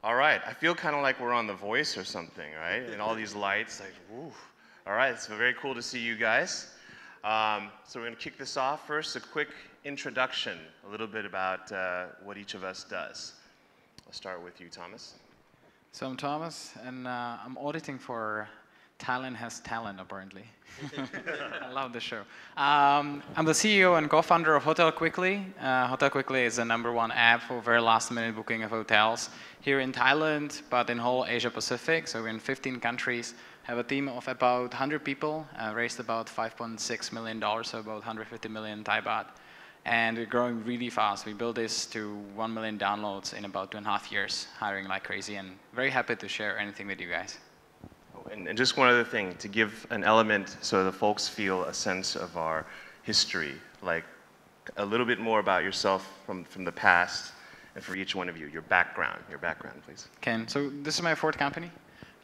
All right, I feel kind of like we're on The Voice or something, right? And all these lights, like, woo. All right, it's very cool to see you guys. So we're gonna kick this off. First, a quick introduction, a little bit about what each of us does. I'll start with you, Thomas. So I'm Thomas, and I'm auditing for Thailand Has Talent, apparently. I love the show. I'm the CEO and co-founder of HotelQuickly. HotelQuickly is the #1 app for very last-minute booking of hotels here in Thailand, but in whole Asia-Pacific. So we're in 15 countries, have a team of about 100 people, raised about $5.6 million, so about 150 million Thai baht. And we're growing really fast. We built this to 1 million downloads in about 2.5 years, hiring like crazy, and very happy to share anything with you guys. And just one other thing, to give an element so the folks feel a sense of our history, like a little bit more about yourself from the past, and for each one of you, your background, please. Ken, so this is my fourth company.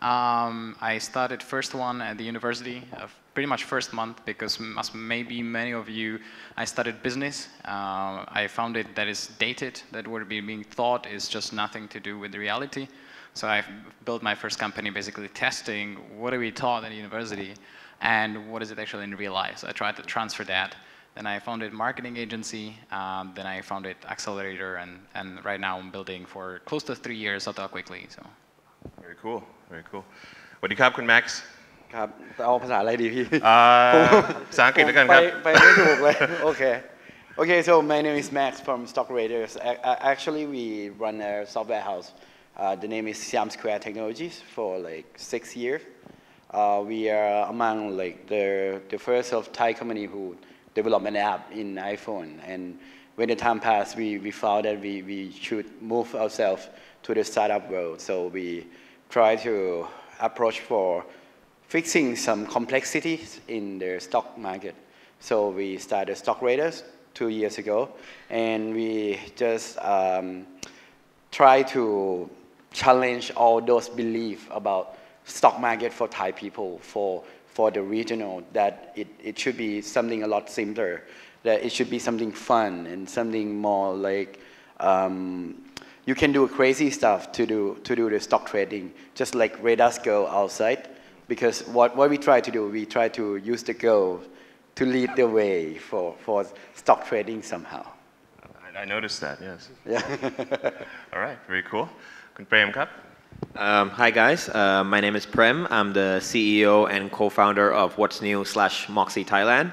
I started first one at the university, pretty much first month, because as maybe many of you, I studied business. I found it that is dated, that what being taught is just nothing to do with the reality. So I built my first company basically testing what are we taught at university and what is it actually in real life. So I tried to transfer that. Then I founded marketing agency. Then I founded Accelerator, and right now I'm building for close to 3 years HotelQuickly. So. Very cool, very cool. สวัสดีครับคุณ Max ครับเอาภาษาอะไรดีพี่ ภาษาอังกฤษแล้วกันครับ ไปไม่ถูกเลย Okay, so my name is Max from StockRadars. Actually, we run a software house. The name is Siam Square Technologies for like 6 years. We are among like the first of Thai company who developed an app in iPhone. And when the time passed, we found that we should move ourselves to the startup world. So we try to approach for fixing some complexities in the stock market. So we started StockRadars 2 years ago, and we just try to challenge all those beliefs about stock market for Thai people, for the regional, that it should be something a lot simpler, that it should be something fun and something more like you can do crazy stuff to do the stock trading, just like radars go outside. Because what we try to do, we try to use the girl to lead the way for stock trading somehow. I noticed that, yes. Yeah. All right, very cool. Kun Premครับ Hi guys, my name is Prem. I'm the CEO and co-founder of WhatsNew/Moxie Thailand.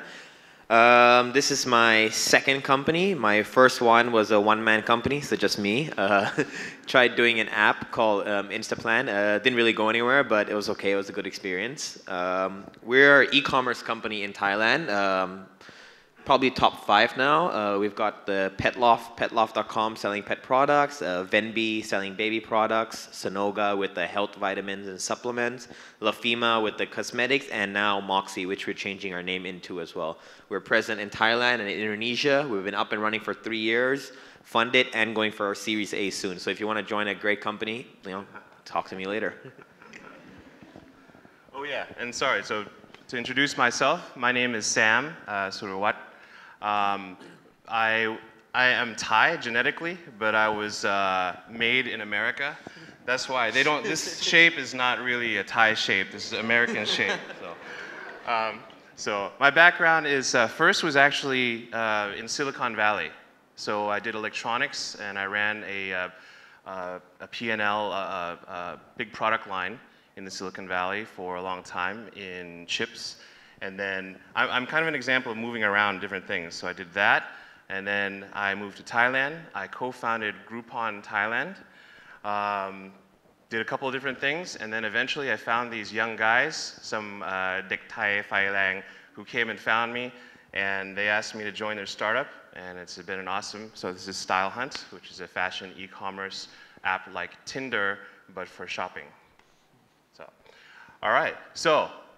This is my second company. My first one was a one-man company, so just me. Tried doing an app called Instaplan. Didn't really go anywhere, but it was okay. It was a good experience. We're an e-commerce company in Thailand. Probably top 5 now. We've got the Petloft, petloft.com selling pet products, Venbi selling baby products, Sonoga with the health vitamins and supplements, Lafima with the cosmetics, and now Moxie, which we're changing our name into as well. We're present in Thailand and in Indonesia. We've been up and running for 3 years, funded, and going for our Series A soon. So if you want to join a great company, talk to me later. Oh yeah, and sorry, so to introduce myself, my name is Sam Surawat. I am Thai genetically, but I was made in America. That's why they don't. This shape is not really a Thai shape. This is American shape. So my background is first was actually in Silicon Valley. So I did electronics, and I ran a P&L, big product line in the Silicon Valley for a long time in chips. And then I'm kind of an example of moving around different things. So I did that, and then I moved to Thailand. I co-founded Groupon Thailand, did a couple of different things, and then eventually I found these young guys, some Dek Thai Phai Lang, who came and found me, and they asked me to join their startup, and it's been an awesome. So this is Stylhunt, which is a fashion e-commerce app like Tinder, but for shopping. So, all right. So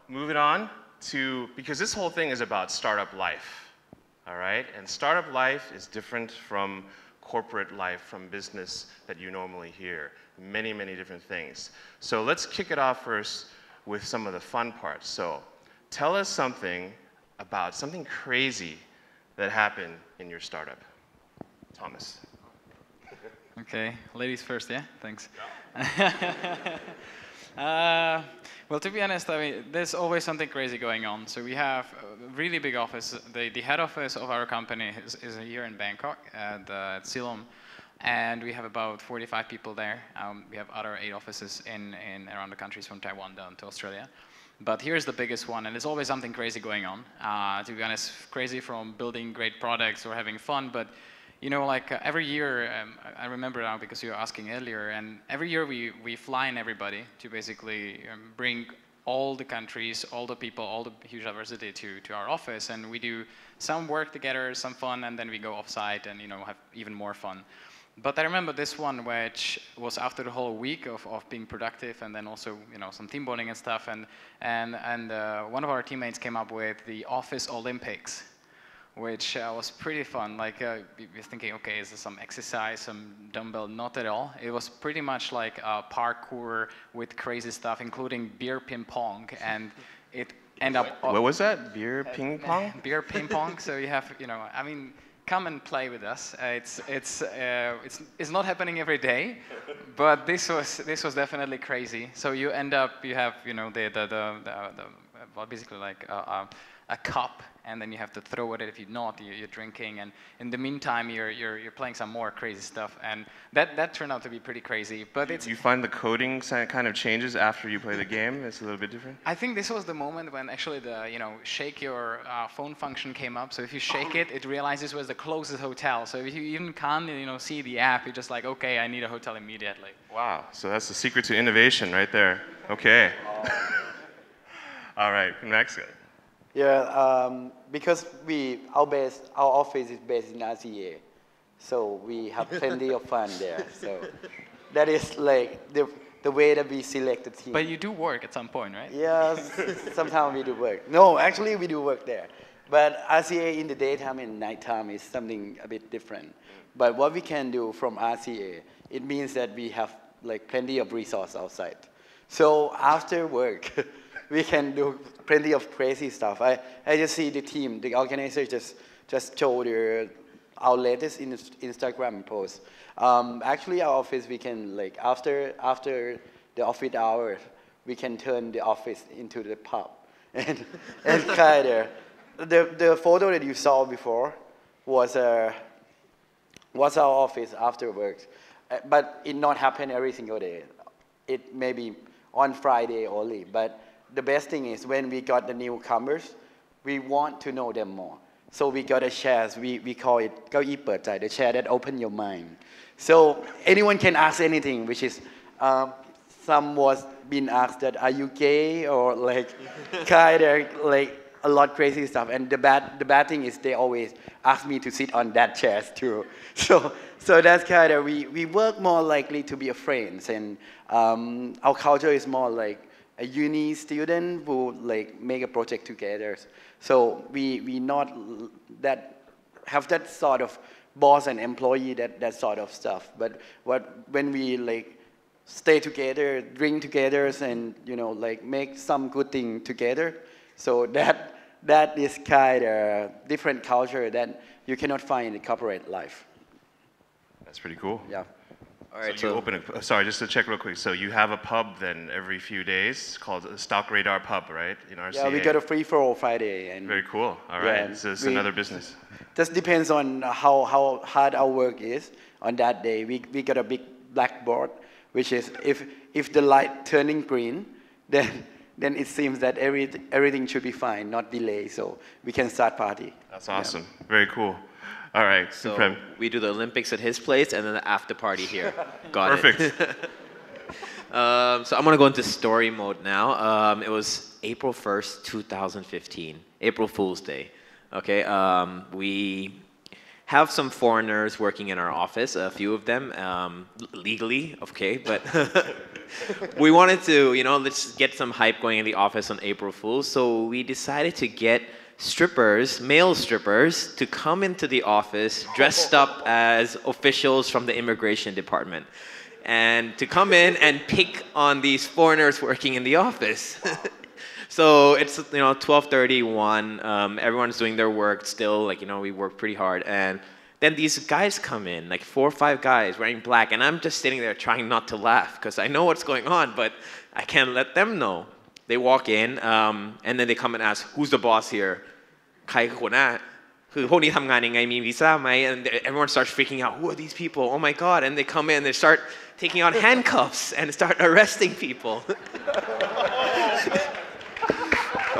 moving on. Because this whole thing is about startup life, all right? And startup life is different from corporate life, from business that you normally hear. Many, many different things. So let's kick it off first with some of the fun parts. So tell us something about something crazy that happened in your startup. Thomas. Okay, ladies first, yeah? Thanks. Well, to be honest, I mean, there's always something crazy going on. So we have a really big office. The head office of our company is here in Bangkok at Silom, and we have about 45 people there. We have other 8 offices in around the countries from Taiwan down to Australia. But here's the biggest one, and there's always something crazy going on. To be honest, crazy from building great products or having fun, but you know, like every year, I remember now because you were asking earlier, and every year we fly in everybody to basically bring all the countries, all the people, all the huge diversity to our office, and we do some work together, some fun, and then we go off-site and, you know, have even more fun. But I remember this one, which was after the whole week of being productive, and then also, you know, some team bonding and stuff, and one of our teammates came up with the Office Olympics, which was pretty fun. Like, we were thinking, okay, is this some exercise, some dumbbell? Not at all. It was pretty much like parkour with crazy stuff, including beer ping pong, and it ended up... What was that? Beer ping pong? Beer ping pong. So you have, you know, I mean, come and play with us. It's not happening every day, but this was definitely crazy. So you end up, you have, you know, well, basically like a cup, and then you have to throw it. If you're not, you're drinking, and in the meantime, you're playing some more crazy stuff, and that turned out to be pretty crazy. But it's... You find the coding kind of changes after you play the game? It's a little bit different? I think this was the moment when actually the, you know, shake your phone function came up. So if you shake it, it realizes where's the closest hotel. So if you even can't, you know, see the app, you're just like, okay, I need a hotel immediately. Wow, so that's the secret to innovation right there. Okay. All right, next guy. Yeah, because our office is based in RCA, so we have plenty of fun there. So that is like the way that we select the team. But you do work at some point, right? Yes, sometimes we do work. No, actually we do work there. But RCA in the daytime and nighttime is something a bit different. But what we can do from RCA, it means that we have like plenty of resource outside. So after work, we can do plenty of crazy stuff. I just see the team, the organizers just showed our latest Instagram post. Actually, our office, we can, like, after the office hours, we can turn the office into the pub. And kind of, the photo that you saw before was our office after work. But it not happen every single day. It may be on Friday only, but the best thing is when we got the newcomers, we want to know them more. So we got a chair, we call it เก้าอี้เปิดใจ, the chair that open your mind. So anyone can ask anything, which is, some was being asked that, are you gay, or like kind of like a lot crazy stuff. And the bad thing is they always ask me to sit on that chair too. So that's kind of, we work more likely to be a friends, and our culture is more like a uni student who like make a project together. So we not that have that sort of boss and employee, that sort of stuff. But when we like stay together, drink together, and, you know, like make some good thing together. So that is kind of different culture that you cannot find in the corporate life. That's pretty cool. Yeah. All right, so you open a, sorry, just to check real quick. So you have a pub then every few days called StockRadar Pub, right? In RCA. Yeah, we got a free for all Friday. And very cool. All right, yeah, so it's another business. Just depends on how hard our work is on that day. We got a big blackboard, which is if the light turning green, then it seems that everything should be fine, not delay, so we can start party. That's awesome. Yeah. Very cool. All right, so we do the Olympics at his place and then the after party here. Got Perfect. it. So I'm going to go into story mode now. It was April 1st, 2015, April Fool's Day. Okay, we have some foreigners working in our office, a few of them, legally, okay, but we wanted to, you know, let's get some hype going in the office on April Fool's, so we decided to get strippers, male strippers, to come into the office dressed up as officials from the immigration department, and to come in and pick on these foreigners working in the office. So it's, you know, 12:31, everyone's doing their work still, like, you know, we work pretty hard, and Then these guys come in, like 4 or 5 guys wearing black, and I'm just sitting there trying not to laugh because I know what's going on, but I can't let them know. They walk in, and then they come and ask, who's the boss here? ใครคือหัวหน้า คือพวกนี้ทำงานยังไงมีวีซ่าไหม and everyone starts freaking out. Who are these people? Oh my God. And they come in, they start taking out handcuffs and start arresting people.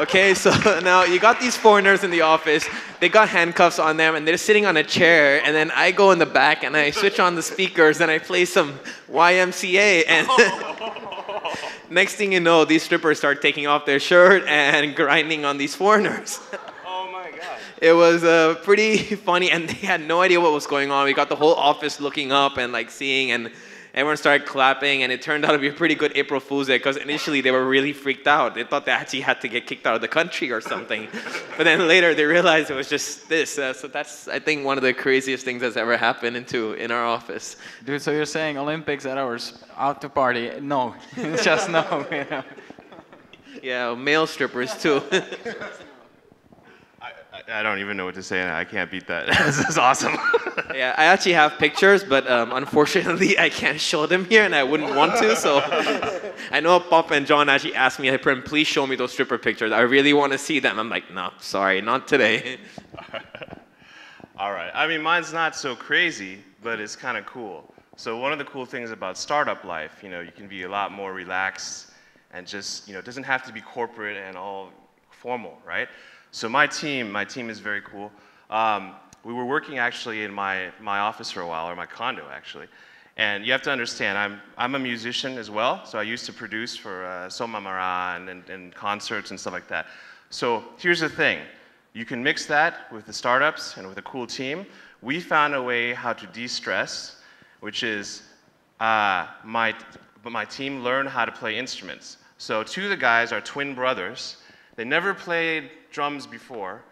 Okay, so now you got these foreigners in the office. They got handcuffs on them, and they're sitting on a chair. And then I go in the back, and I switch on the speakers, and I play some YMCA. And next thing you know, these strippers start taking off their shirt and grinding on these foreigners. Oh my God. It was pretty funny, and they had no idea what was going on. We got the whole office looking up and like seeing, and everyone started clapping, and it turned out to be a pretty good April Fool's Day because initially they were really freaked out. They thought they actually had to get kicked out of the country or something. But then later they realized it was just this. So that's, I think, one of the craziest things that's ever happened in our office. Dude, so you're saying Olympics at ours, out to party? No, just no. You know? Yeah, male strippers too. I don't even know what to say. I can't beat that. This is awesome. Yeah, I actually have pictures, but unfortunately I can't show them here, and I wouldn't want to. So I know Pop and John actually asked me, "Hey, Prem, please show me those stripper pictures. I really want to see them." I'm like, "No, sorry, not today." All right. I mean, mine's not so crazy, but it's kind of cool. So one of the cool things about startup life, you can be a lot more relaxed and just, it doesn't have to be corporate and all formal, right? So my team is very cool. We were working actually in my office for a while, or my condo actually. And you have to understand, I'm a musician as well. So I used to produce for Soma Maran and concerts and stuff like that. So here's the thing. You can mix that with the startups and with a cool team. We found a way how to de-stress, which is my team learned how to play instruments. So 2 of the guys are twin brothers. They never played drums before,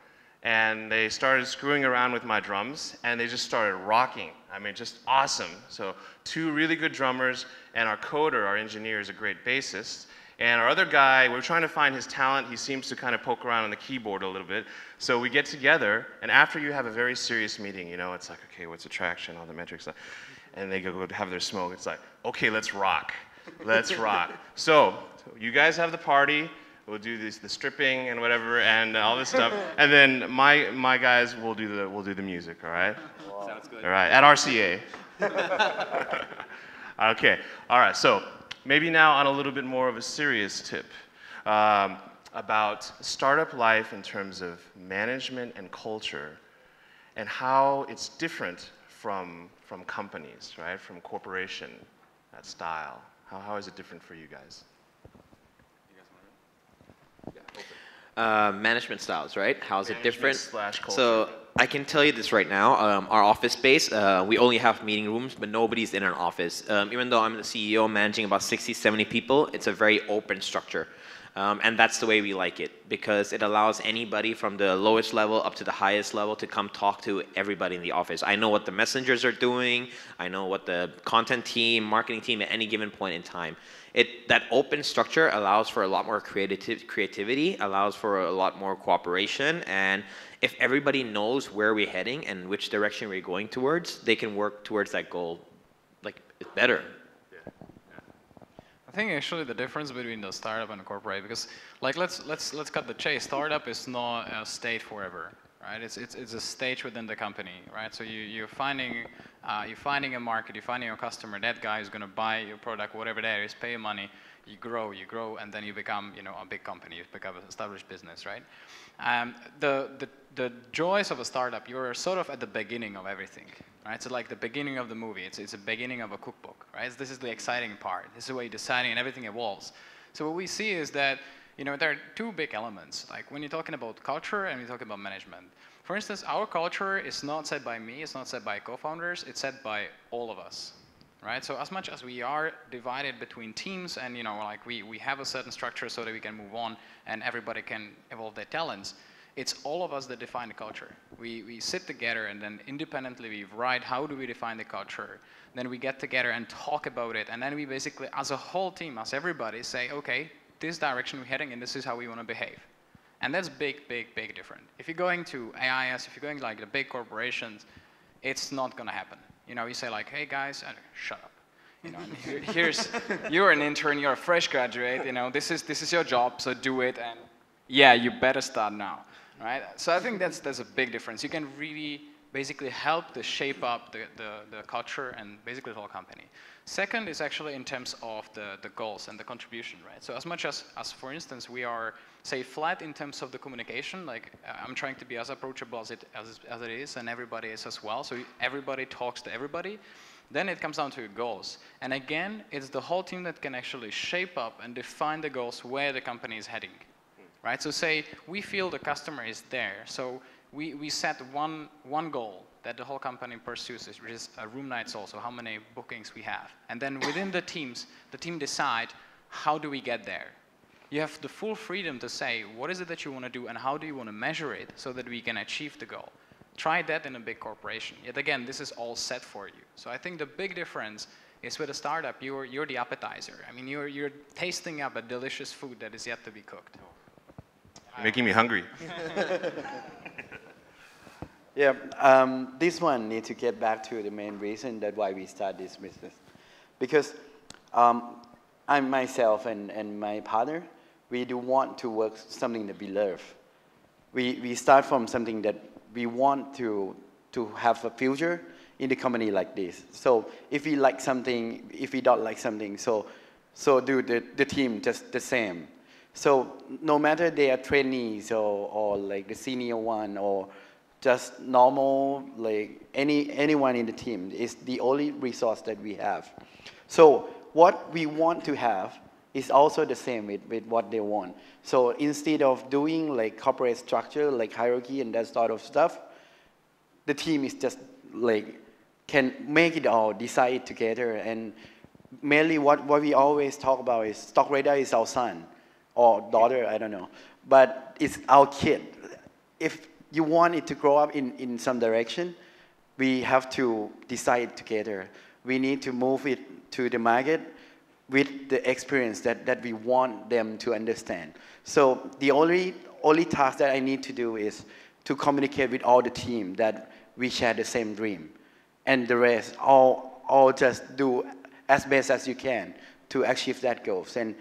and they started screwing around with my drums, and they just started rocking. I mean, just awesome. So 2 really good drummers, and our coder, our engineer, is a great bassist. And our other guy, we're trying to find his talent. He seems to kind of poke around on the keyboard a little bit. So we get together, and after you have a very serious meeting, it's like, okay, what's attraction, all the metrics, and they go have their smoke. It's like, okay, let's rock. Let's rock. So you guys have the party. We'll do the stripping and whatever and all this stuff, and then my guys will do the music. All right. Wow. Sounds good. All right, at RCA. Okay. All right. So maybe now on a little bit more of a serious tip about startup life in terms of management and culture, and how it's different from companies, right? From corporation, that style. How is it different for you guys? Management styles, right? How is it different? /culture. So I can tell you this right now. Our office space, we only have meeting rooms, but nobody's in our office. Even though I'm the CEO managing about 60, 70 people, it's a very open structure. And that's the way we like it, because it allows anybody from the lowest level up to the highest level to come talk to everybody in the office. I know what the messengers are doing. I know what the content team, marketing team at any given point in time. That open structure allows for a lot more creativity, allows for a lot more cooperation, and if everybody knows where we're heading and which direction we're going towards, they can work towards that goal like better. I think actually the difference between the startup and the corporate, because like let's cut the chase. Startup is not a state forever, right? It's a stage within the company, right? So you're finding a market, you're finding a customer. That guy is going to buy your product, whatever that is, pay you money. You grow, and then you become a big company. You become an established business, right? The joys of a startup, you're sort of at the beginning of everything, right? So like the beginning of the movie, it's the beginning of a cookbook, right? This is the exciting part. This is where you're deciding and everything evolves. So what we see is that, there are 2 big elements. Like when you're talking about culture and you're talking about management. For instance, our culture is not set by me, it's not set by co-founders, it's set by all of us, right? So as much as we are divided between teams and, like we have a certain structure so that we can move on and everybody can evolve their talents, it's all of us that define the culture. We sit together and then independently we write how do we define the culture. Then we get together and talk about it. And then we basically, as a whole team, as everybody, say, okay, this direction we're heading and this is how we want to behave. And that's big different. If you're going to AIS, if you're going like the big corporations, it's not going to happen. You know, you say like, hey guys, shut up. You know, and here's, you're an intern, you're a fresh graduate, you know, this is your job, so do it, and yeah, you better start now, right? So I think that's a big difference. You can really basically help to shape up the culture and basically the whole company. Second is actually in terms of the goals and the contribution, right? So as much as for instance, we are, say, flat in terms of the communication, like I'm trying to be as approachable as it is, and everybody is as well, so everybody talks to everybody, then it comes down to goals. And again, it's the whole team that can actually shape up and define the goals where the company is heading, right? So say we feel the customer is there, so we set one goal that the whole company pursues, which is room nights also, how many bookings we have. And then within the teams, the team decide, how do we get there? You have the full freedom to say, what is it that you want to do and how do you want to measure it so that we can achieve the goal? Try that in a big corporation. Yet again, this is all set for you. So I think the big difference is with a startup, you're the appetizer. I mean, you're tasting up a delicious food that is yet to be cooked. You're making me hungry. Yeah, this one needs to get back to the main reason that why we start this business. Because I myself and my partner, we do want to work something that we love. We start from something that we want to have a future in the company like this. So if we like something, if we don't like something, so do the team just the same. So no matter they are trainees or like the senior one or just normal, like anyone in the team is the only resource that we have. So what we want to have is also the same with what they want. So instead of doing like corporate structure, like hierarchy and that sort of stuff, the team is just like, can make it all, decide it together. And mainly what we always talk about is StockRadar is our son or daughter, I don't know. But it's our kid. If you want it to grow up in some direction, we have to decide together. We need to move it to the market with the experience that we want them to understand. So the only task that I need to do is to communicate with all the team that we share the same dream. And the rest, all just do as best as you can to achieve that goals. And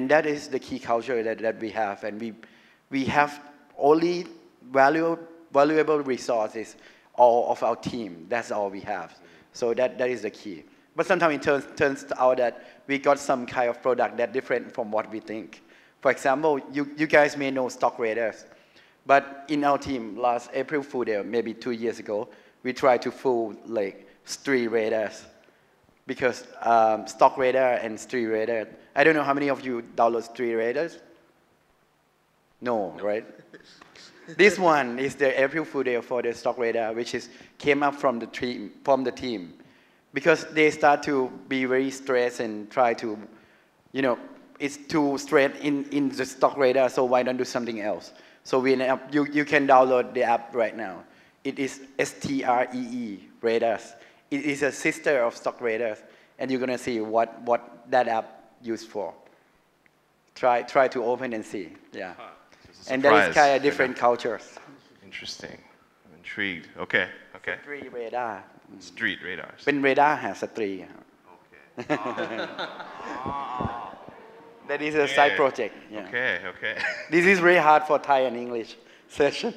that is the key culture that we have. And we have only valuable resources all of our team. That's all we have. So that is the key. But sometimes it turns out that we got some kind of product that's different from what we think. For example, you guys may know StockRadars. But in our team, last April Fool Day, maybe 2 years ago, we tried to fool like street radars. Because StockRadar and street radar, I don't know how many of you download street radars? No, right? This one is the April Fool Day for the StockRadar, which came up from the team. Because they start to be very stressed and try to, you know, it's too stressed in the StockRadar, so why don't do something else? So you can download the app right now. It is STREE, Radars. It is a sister of StockRadars, and you're gonna see what that app used for. Try to open and see, yeah. And that is kind of different cultures. Interesting. I'm intrigued. Okay. Street radar. Street radars. เป็นเรดาร์หาสตรี Okay. That is a side project. Yeah. Okay. This is very hard for Thai and English session.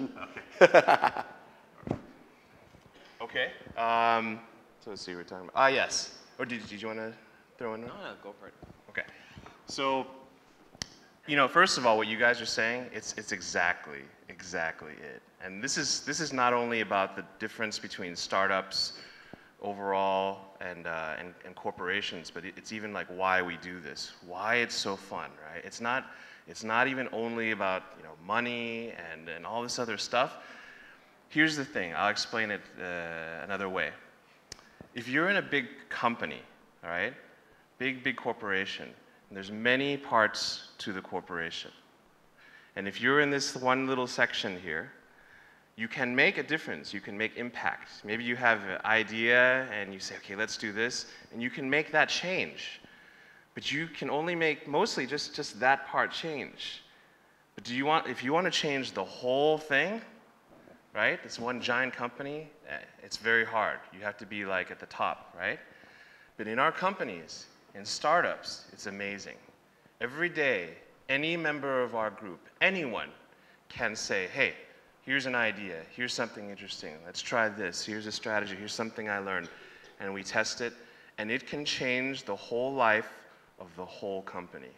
Okay. So let's see what we're talking about. Yes. Or did you want to throw in? No, go for it. Okay. So, you know, first of all, what you guys are saying, it's exactly it. And this is not only about the difference between startups overall and corporations, but it's even like why we do this, why it's so fun, right? It's not even only about, you know, money and all this other stuff. Here's the thing. I'll explain it another way. If you're in a big company, all right, big corporation, and there's many parts to the corporation. And if you're in this one little section here, you can make a difference, you can make impact. Maybe you have an idea and you say, okay, let's do this, and you can make that change. But you can only make mostly just that part change. But if you want to change the whole thing, right? It's one giant company. It's very hard. You have to be like at the top, right? But in our companies, in startups, it's amazing. Every day, any member of our group, anyone, can say, hey, here's an idea, here's something interesting, let's try this, here's a strategy, here's something I learned, and we test it, and it can change the whole life of the whole company.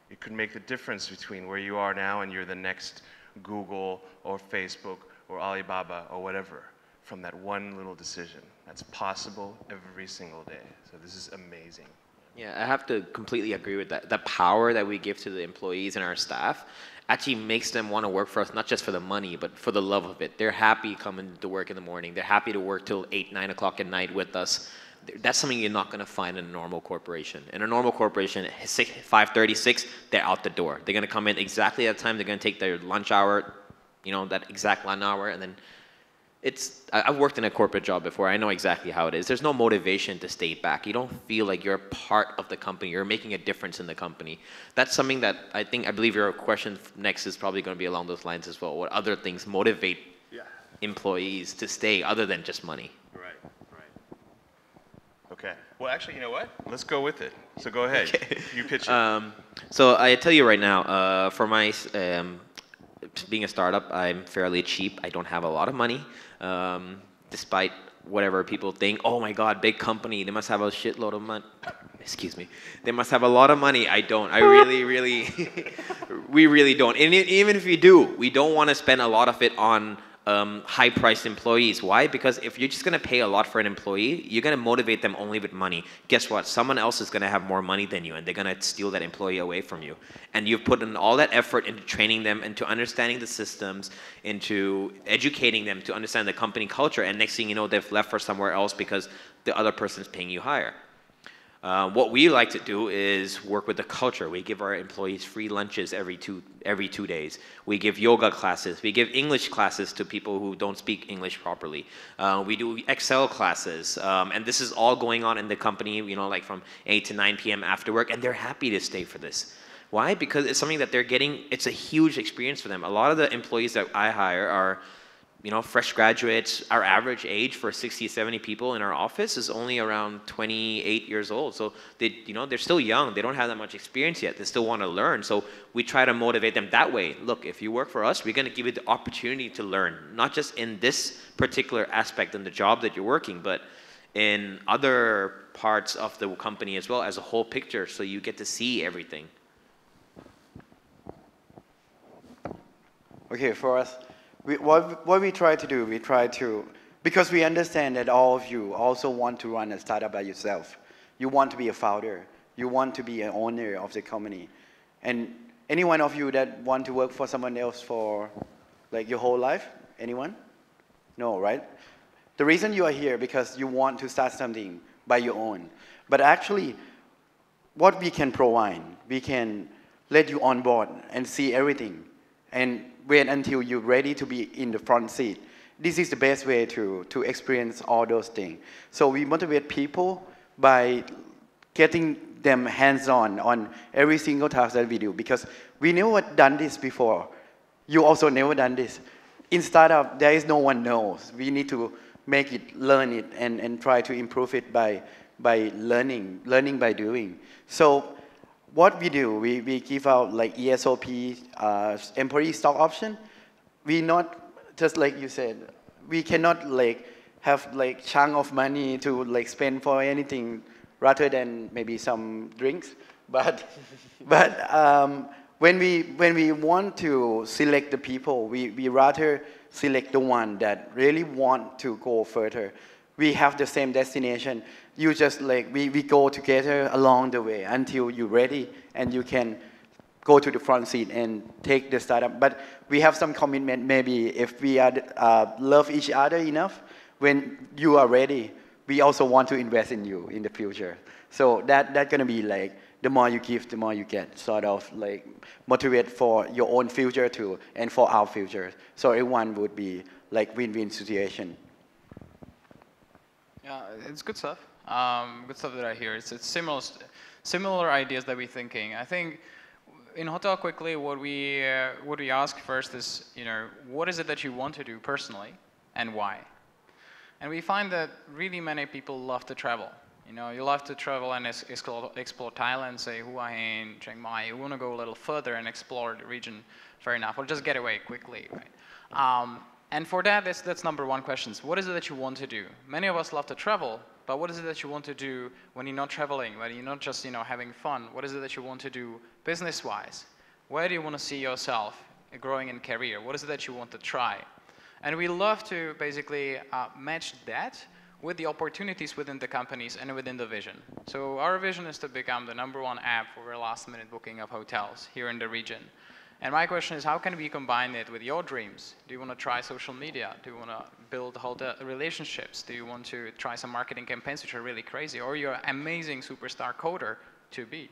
It could make the difference between where you are now and you're the next Google or Facebook or Alibaba or whatever, from that one little decision. That's possible every single day. So this is amazing. Yeah, I have to completely agree with that. The power that we give to the employees and our staff actually makes them want to work for us, not just for the money, but for the love of it. They're happy coming to work in the morning. They're happy to work till 8, 9 o'clock at night with us. That's something you're not going to find in a normal corporation. In a normal corporation, 5:36, they're out the door. They're going to come in exactly at that time. They're going to take their lunch hour, you know, that exact lunch hour, and then I've worked in a corporate job before. I know exactly how it is. There's no motivation to stay back. You don't feel like you're part of the company. You're making a difference in the company. That's something that I believe your question next is probably going to be along those lines as well. What other things motivate employees to stay other than just money? Right. Okay. Well, actually, you know what? Let's go with it. So go ahead. Okay. You pitch it. So I tell you right now, for my being a startup, I'm fairly cheap. I don't have a lot of money, despite whatever people think. Oh my God, big company, they must have a shitload of money. Excuse me. They must have a lot of money. I don't. I really, we really don't. And even if we do, we don't want to spend a lot of it on high-priced employees. Why? Because if you're just going to pay a lot for an employee, you're going to motivate them only with money. Guess what? Someone else is going to have more money than you, and they're going to steal that employee away from you. And you've put in all that effort into training them, into understanding the systems, into educating them to understand the company culture, and next thing you know, they've left for somewhere else because the other person's paying you higher. What we like to do is work with the culture. We give our employees free lunches every two days. We give yoga classes. We give English classes to people who don't speak English properly. We do Excel classes. And this is all going on in the company, you know, like from 8 to 9 p.m. after work. And they're happy to stay for this. Why? Because it's something that they're getting. It's a huge experience for them. A lot of the employees that I hire are, you know, fresh graduates. Our average age for 60, 70 people in our office is only around 28 years old. So they, you know, they're still young. They don't have that much experience yet. They still want to learn. So we try to motivate them that way. Look, if you work for us, we're going to give you the opportunity to learn, not just in this particular aspect in the job that you're working, but in other parts of the company as well as a whole picture. So you get to see everything. Okay, for us, what we try to do, because we understand that all of you also want to run a startup by yourself. You want to be a founder. You want to be an owner of the company. And any one of you that want to work for someone else for like your whole life? Anyone? No, right? The reason you are here because you want to start something by your own. But actually, what we can provide, we can let you on board and see everything. And wait until you're ready to be in the front seat. This is the best way to experience all those things. So we motivate people by getting them hands-on on every single task that we do, because we never done this before. You also never done this. In startup, there is no one knows. We need to make it, learn it, and try to improve it by learning by doing. So what we do, we give out like ESOP, employee stock option. We not, just like you said, we cannot like have like chunk of money to like spend for anything rather than maybe some drinks. But when we want to select the people, we rather select the one that really want to go further. We have the same destination. You just like, we go together along the way until you're ready and you can go to the front seat and take the startup. But we have some commitment, maybe if we are, love each other enough, when you are ready, we also want to invest in you in the future. So that's gonna be like, the more you give, the more you get, sort of like motivate for your own future too, and for our future. So everyone would be like win-win situation. Yeah, it's good stuff. Good stuff that I hear. It's similar ideas that we're thinking. I think in HotelQuickly, what we ask first is, you know, what is it that you want to do personally? and why? And we find that really many people love to travel. You know, you love to travel and explore Thailand, say Hua Hin, Chiang Mai. You want to go a little further and explore the region, fair enough, or just get away quickly, right? And for that, that's number one question. What is it that you want to do? Many of us love to travel, but what is it that you want to do when you're not traveling, when you're not just, you know, having fun? What is it that you want to do business-wise? Where do you want to see yourself growing in career? What is it that you want to try? And we love to basically match that with the opportunities within the companies and within the vision. So our vision is to become the #1 app for last-minute booking of hotels here in the region. And my question is, how can we combine it with your dreams? Do you want to try social media? Do you want to build hotel relationships? Do you want to try some marketing campaigns which are really crazy? Or you're an amazing superstar coder to be?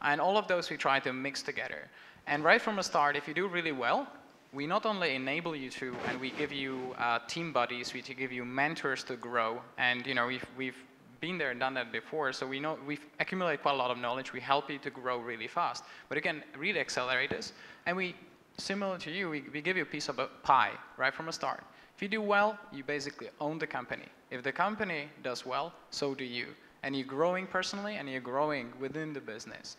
And all of those we try to mix together. And right from the start, if you do really well, we not only enable you to, and we give you team buddies, we give you mentors to grow. And you know, we've been there and done that before, so we know we've accumulated quite a lot of knowledge. We help you to grow really fast. But again, really accelerate this. And we, similar to you, we give you a piece of a pie right from the start. If you do well, you basically own the company. If the company does well, so do you. And you're growing personally, and you're growing within the business.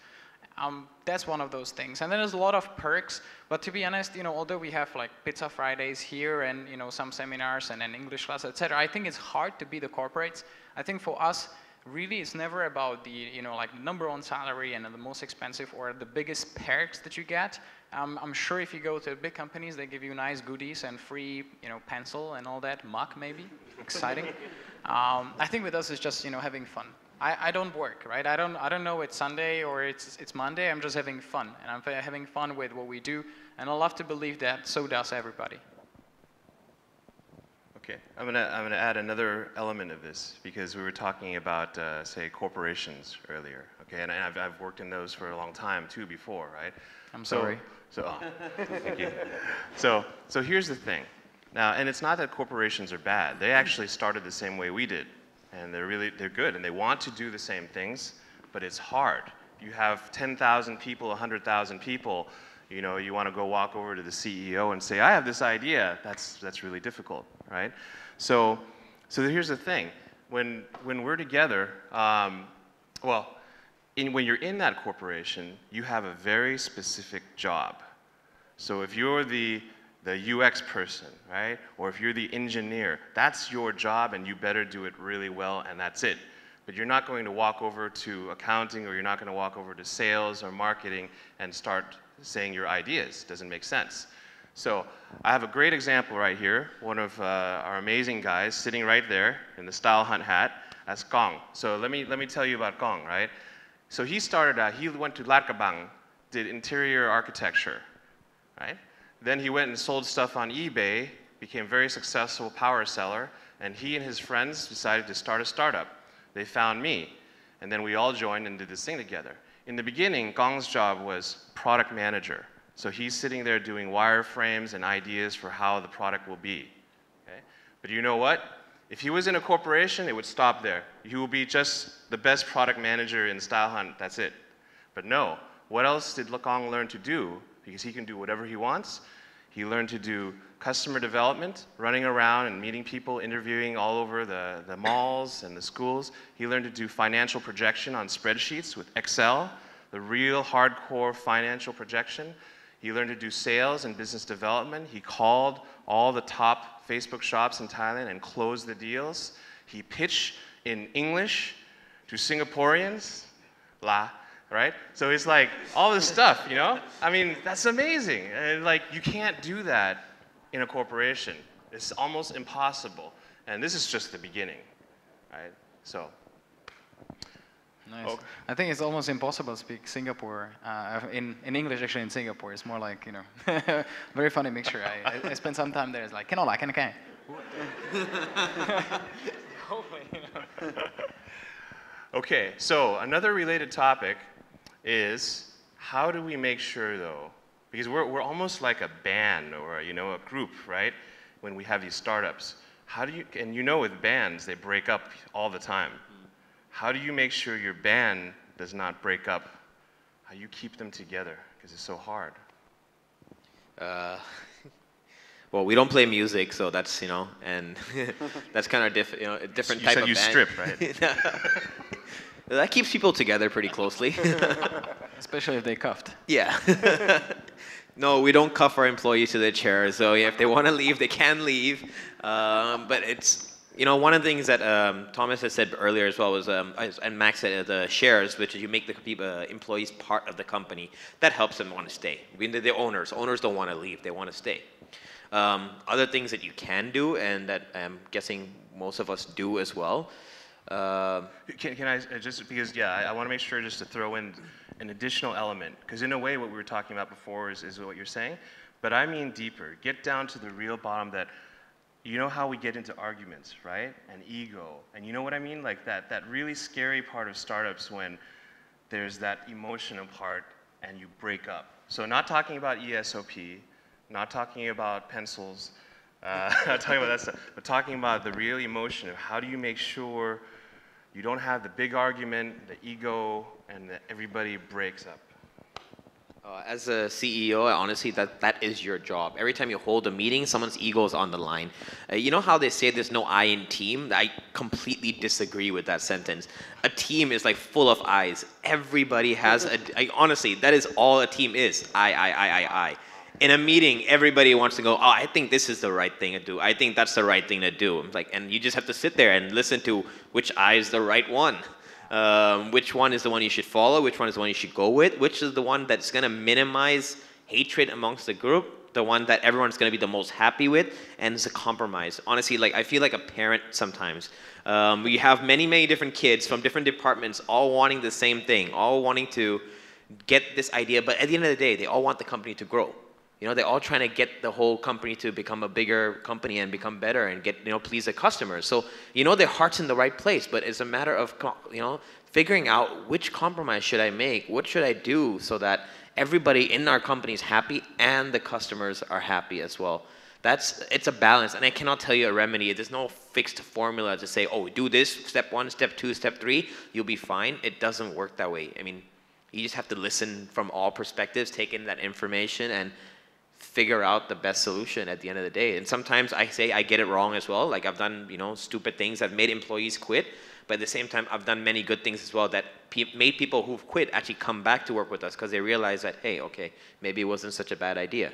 That's one of those things. And then there's a lot of perks, but to be honest, you know, although we have like Pizza Fridays here and, you know, some seminars and an English class, etc., I think it's hard to be the corporates. I think for us, really, it's never about the, you know, like #1 salary and the most expensive or the biggest perks that you get. I'm sure if you go to big companies, they give you nice goodies and free, you know, pencil and all that, mug maybe, exciting. I think with us, it's just, you know, having fun. I don't work, right? I don't know it's Sunday or it's Monday. I'm just having fun, and I'm having fun with what we do, and I love to believe that so does everybody. Okay, I'm gonna add another element of this because we were talking about say corporations earlier. Okay, and I've worked in those for a long time too before, right? I'm sorry. Thank you. So here's the thing. Now, and it's not that corporations are bad. They actually started the same way we did. And they're good, and they want to do the same things, but it's hard. You have 10,000 people, 100,000 people, you know, you want to go walk over to the CEO and say, I have this idea. That's really difficult, right? So here's the thing. When we're together, when you're in that corporation, you have a very specific job. So if you're the UX person, right? Or if you're the engineer, that's your job and you better do it really well and that's it. But you're not going to walk over to accounting or you're not going to walk over to sales or marketing and start saying your ideas. Doesn't make sense. So I have a great example right here. One of our amazing guys sitting right there in the Stylhunt hat. That's Kong. So let me tell you about Kong, right? So he started out, he went to Laboutka, did interior architecture, right? Then he went and sold stuff on eBay, became a very successful power seller, and he and his friends decided to start a startup. They found me, and then we all joined and did this thing together. In the beginning, Gong's job was product manager. So he's sitting there doing wireframes and ideas for how the product will be. Okay? But you know what? If he was in a corporation, it would stop there. He will be just the best product manager in Stylhunt, that's it. But no, what else did Gong learn to do? Because he can do whatever he wants. He learned to do customer development, running around and meeting people, interviewing all over the malls and the schools. He learned to do financial projection on spreadsheets with Excel, the real hardcore financial projection. He learned to do sales and business development. He called all the top Facebook shops in Thailand and closed the deals. He pitched in English to Singaporeans, right? So it's like all this stuff, you know? I mean, that's amazing. And like, you can't do that in a corporation. It's almost impossible. And this is just the beginning, right? So. Nice. Okay. I think it's almost impossible to speak Singapore in English. Actually, in Singapore, it's more like, you know, very funny mixture. I spent some time there. It's like, canola, can. Hopefully, you know. Okay, so another related topic is how do we make sure though, because we're almost like a band or, you know, a group, right? When we have these startups, how do you, and you know with bands, they break up all the time. How do you make sure your band does not break up? How you keep them together? Because it's so hard. Well, we don't play music, so that's, and that's kind of a different type of band. You said you strip, right? That keeps people together pretty closely. Especially if they cuffed. Yeah. No, we don't cuff our employees to their chairs. So yeah, if they want to leave, they can leave. But it's, one of the things that Thomas has said earlier as well was, and Max said, the shares, which is you make the employees part of the company. That helps them want to stay. I mean, they're owners. Owners don't want to leave. They want to stay. Other things that you can do, and that I'm guessing most of us do as well. Can I just, because I want to make sure just to throw in an additional element, because in a way what we were talking about before is what you're saying, but I mean deeper. Get down to the real bottom that, you know how we get into arguments, right? And ego, and you know what I mean? Like that really scary part of startups when there's that emotional part and you break up. So not talking about ESOP, not talking about pencils, not talking about that stuff, but talking about the real emotion of how do you make sure you don't have the big argument, the ego, and that everybody breaks up. As a CEO, honestly, that is your job. Every time you hold a meeting, someone's ego is on the line. You know how they say there's no I in team? I completely disagree with that sentence. A team is like full of I's. Everybody has honestly, that is all a team is. I. In a meeting, everybody wants to go, oh, I think this is the right thing to do. I think that's the right thing to do. And you just have to sit there and listen to which I is the right one. Which one is the one you should follow, which one is the one you should go with, which is the one that's going to minimize hatred amongst the group, the one that everyone's going to be the most happy with, and it's a compromise. Honestly, I feel like a parent sometimes. We have many, many different kids from different departments all wanting the same thing, all wanting to get this idea, but at the end of the day, they all want the company to grow. They're all trying to get the whole company to become a bigger company and become better and get, please the customers. So, their heart's in the right place, but it's a matter of, figuring out which compromise should I make, what should I do so that everybody in our company is happy and the customers are happy as well. It's a balance, and I cannot tell you a remedy. There's no fixed formula to say, oh, do this, step 1, step 2, step 3, you'll be fine. It doesn't work that way. I mean, you just have to listen from all perspectives, take in that information, and figure out the best solution at the end of the day. And sometimes I say I get it wrong as well. Like I've done, stupid things that made employees quit. But at the same time, I've done many good things as well that made people who've quit actually come back to work with us because they realize that, hey, okay, maybe it wasn't such a bad idea.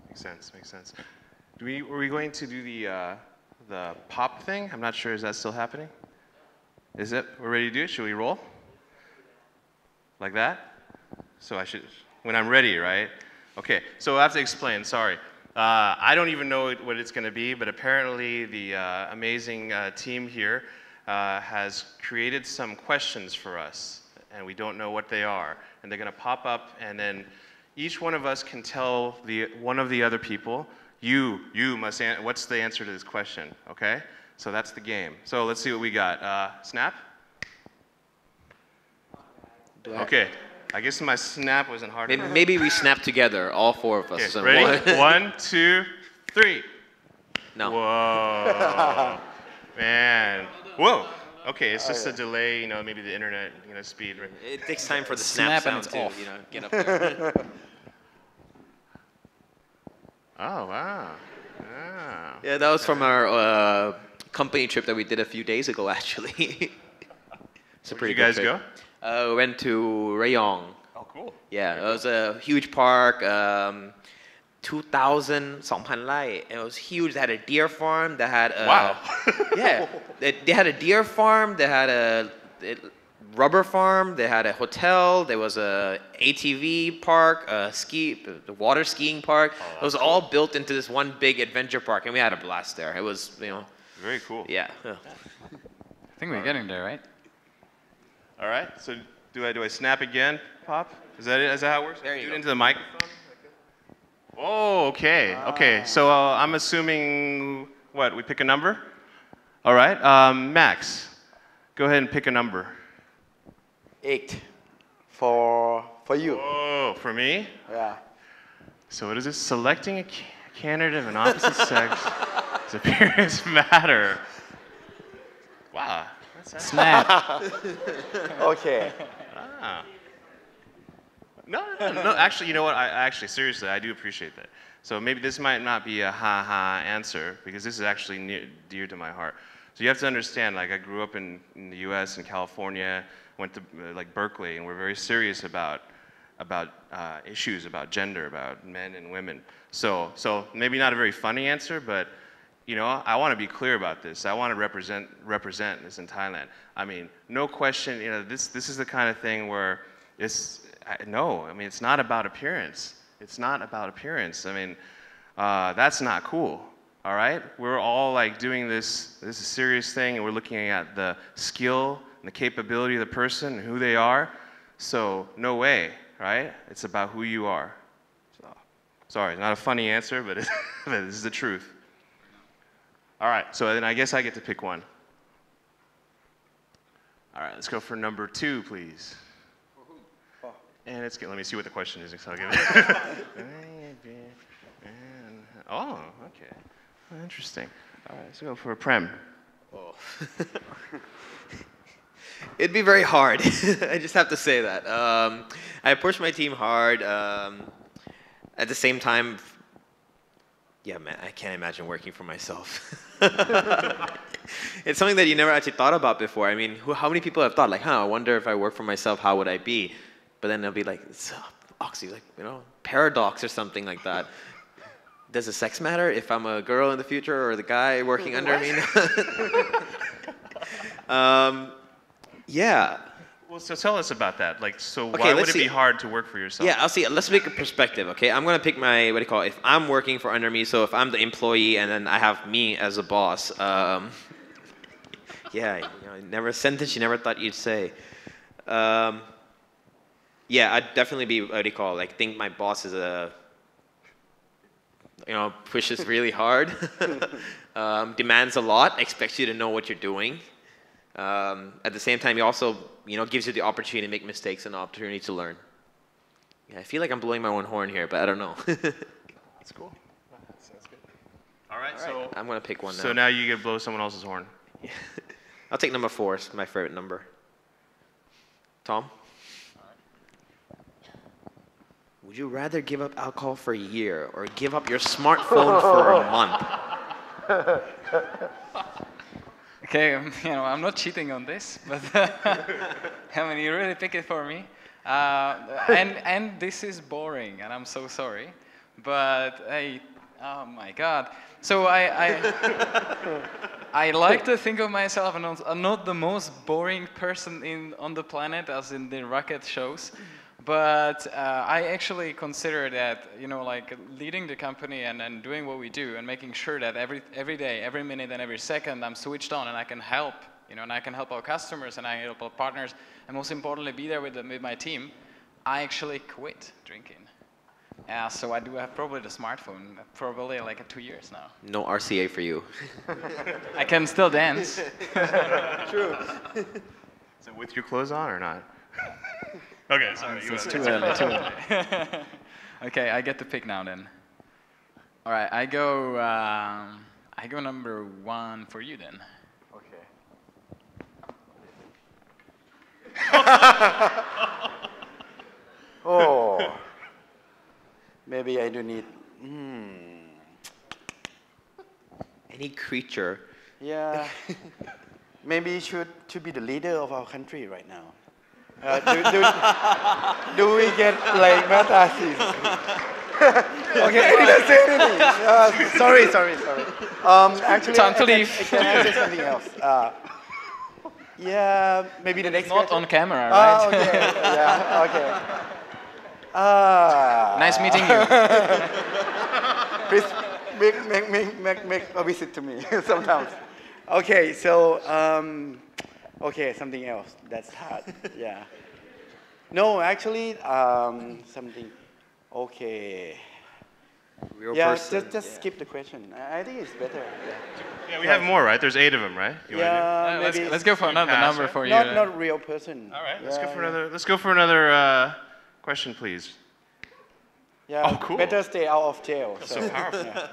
Makes sense. Were we going to do the pop thing? I'm not sure. Is that still happening? Is it? We're ready to do it? Should we roll? Like that? So I should, when I'm ready, right? Okay, so I have to explain, sorry. I don't even know what it's going to be, but apparently the amazing team here has created some questions for us, and we don't know what they are. And they're going to pop up, and then each one of us can tell one of the other people, you must answer, what's the answer to this question, okay? So that's the game. So let's see what we got. Snap? Okay. I guess my snap wasn't hard enough. Maybe we snap together, all 4 of us. Okay, So ready? 1, 2, 3. No. Whoa. Man. Whoa. Okay, it's just a delay, maybe the internet, speed. Right? It takes time for the snap sound to, get up there. Oh, wow. Yeah, that was from our company trip that we did a few days ago, actually. It's a pretty good trip. Where did you guys go? We went to Rayong. Oh, cool. Yeah, it was a huge park, 2,200 lai. It was huge. They had a deer farm. They had a, wow. Yeah, they had a deer farm. They had a rubber farm. They had a hotel. There was a ATV park, the water skiing park. Oh, it was all built into this one big adventure park, and we had a blast there. It was, very cool. Yeah. I think we're getting there, right? All right, so do I snap again, Pop? Is that it? Is that how it works? There you go. Into the microphone? Oh, okay. Okay, so I'm assuming, what, we pick a number? All right, Max, go ahead and pick a number. 8 for you. Oh, for me? Yeah. So what is this? Selecting a candidate of an opposite sex. Does appearance matter? Wow. Snap. Okay. Ah. No. Actually, you know what? Actually, seriously, I do appreciate that. So maybe this might not be a ha-ha answer, because this is actually dear to my heart. So you have to understand, like, I grew up in the U.S. and California, went to like Berkeley, and we're very serious about issues about gender, about men and women. So maybe not a very funny answer, but you know, I want to be clear about this. I want to represent this in Thailand. I mean, no question. You know, this is the kind of thing where it's no. I mean, it's not about appearance. It's not about appearance. I mean, that's not cool. All right, we're all like doing this. This is a serious thing, and we're looking at the skill and the capability of the person and who they are. So no way, right? It's about who you are. So, sorry, not a funny answer, but this is the truth. All right, so then I guess I get to pick one. All right, let's go for number 2, please. And let me see what the question is. So I'll give it. Oh, okay. Interesting. All right, let's go for a Prem. Oh. It'd be very hard. I just have to say that. I push my team hard. At the same time, yeah, man, I can't imagine working for myself. It's something that you never actually thought about before. I mean, how many people have thought, like, I wonder if I work for myself, how would I be? But then they'll be like, it's like, you know, paradox or something like that. Does the sex matter if I'm a girl in the future or the guy working under me? Yeah. Well, so tell us about that. Like, so Okay, why would it be hard to work for yourself? Yeah, I'll see. Let's make a perspective, okay? I'm going to pick my, what do you call it? If I'm working for under me, so if I'm the employee and then I have me as a boss, yeah, you know, a sentence you never thought you'd say. Yeah, I'd definitely be, what do you call it? Like, think my boss is pushes really hard, demands a lot, expects you to know what you're doing. At the same time, he also, gives you the opportunity to make mistakes and the opportunity to learn. Yeah, I feel like I'm blowing my own horn here, but I don't know. That's cool. That sounds good. All right, so I'm going to pick one now. So now you get to blow someone else's horn. I'll take number 4. It's my favorite number. Tom? Would you rather give up alcohol for a year or give up your smartphone for a month? Okay, I'm not cheating on this, but I mean, you really pick it for me. And this is boring, and I'm so sorry. But oh my God. So I like to think of myself, and I'm not the most boring person on the planet, as in the rocket shows. But I actually consider that, like leading the company and doing what we do and making sure that every day, every minute, and every second I'm switched on and I can help, and I can help our customers and I can help our partners, and most importantly, be there with my team. I actually quit drinking. So I do have probably the smartphone, probably like 2 years now. No RCA for you. I can still dance. True. So with your clothes on or not? Okay, sorry. It's too early. Okay, I get to pick now then. All right, I go number 1 for you then. Okay. Oh, maybe I do need. Any creature. Yeah. Maybe should be the leader of our country right now. Do we get like metasis? Okay, I didn't say anything. Sorry. Actually, Time to leave. I can say something else. Yeah, maybe the next. Not on camera, right? Okay. Yeah. Okay. Nice meeting you. Please make a visit to me sometimes. Okay, so. Okay, something else. That's hard. Yeah. No, actually, something. Okay. Real Yeah, person. just skip the question. I think it's better. Yeah, we have more, right? There's 8 of them, right? Yeah, maybe. Let's go for another pass, number right? for you. Not real person. All right, Yeah, let's go for another question, please. Yeah. Oh, cool. Better stay out of jail. So powerful. Yeah.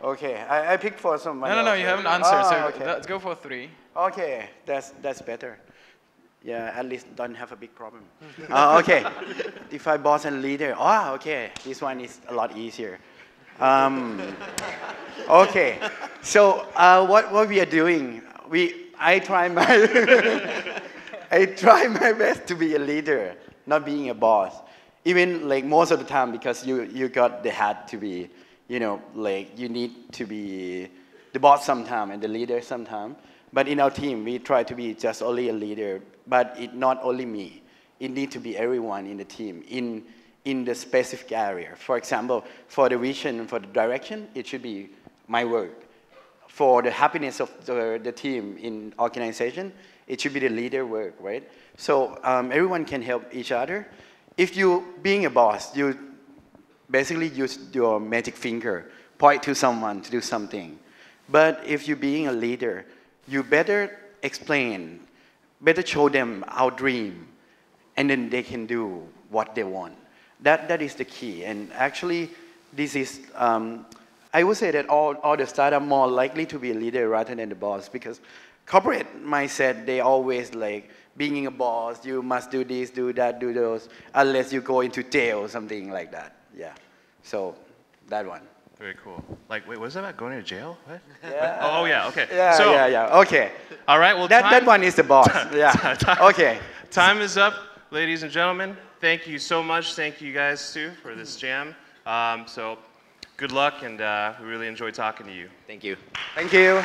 Okay, I picked for someone. No, else. you haven't answered. So Okay. let's go for 3. Okay, that's better. Yeah, at least don't have a big problem. Okay, if I boss and leader, okay, this one is a lot easier. Okay, so what we are doing, I try my I try my best to be a leader, not being a boss. Even like most of the time, because you got the hat to be, you know, like you need to be the boss sometime and the leader sometime. But in our team, we try to be just only a leader, but it not only me. It needs to be everyone in the team in the specific area. For example, for the vision and for the direction, it should be my work. For the happiness of the team in organization, it should be the leader work, right? So everyone can help each other. If you, being a boss, you basically use your magic finger, point to someone to do something. But if you're being a leader, you better explain, better show them our dream, and then they can do what they want. That is the key. And actually, this is, I would say that all the startups are more likely to be a leader rather than the boss, because corporate mindset, they always like, being a boss, you must do this, do that, do those, unless you go into jail or something like that. Yeah, so that one. Very cool. Like, wait, what was that about going to jail? What? Yeah. Oh, yeah, okay. Yeah, so, yeah, okay. All right, well, that one is the boss. Yeah, okay. Time is up, ladies and gentlemen. Thank you so much. Thank you guys, too, for this jam. So good luck, and we really enjoyed talking to you. Thank you. Thank you.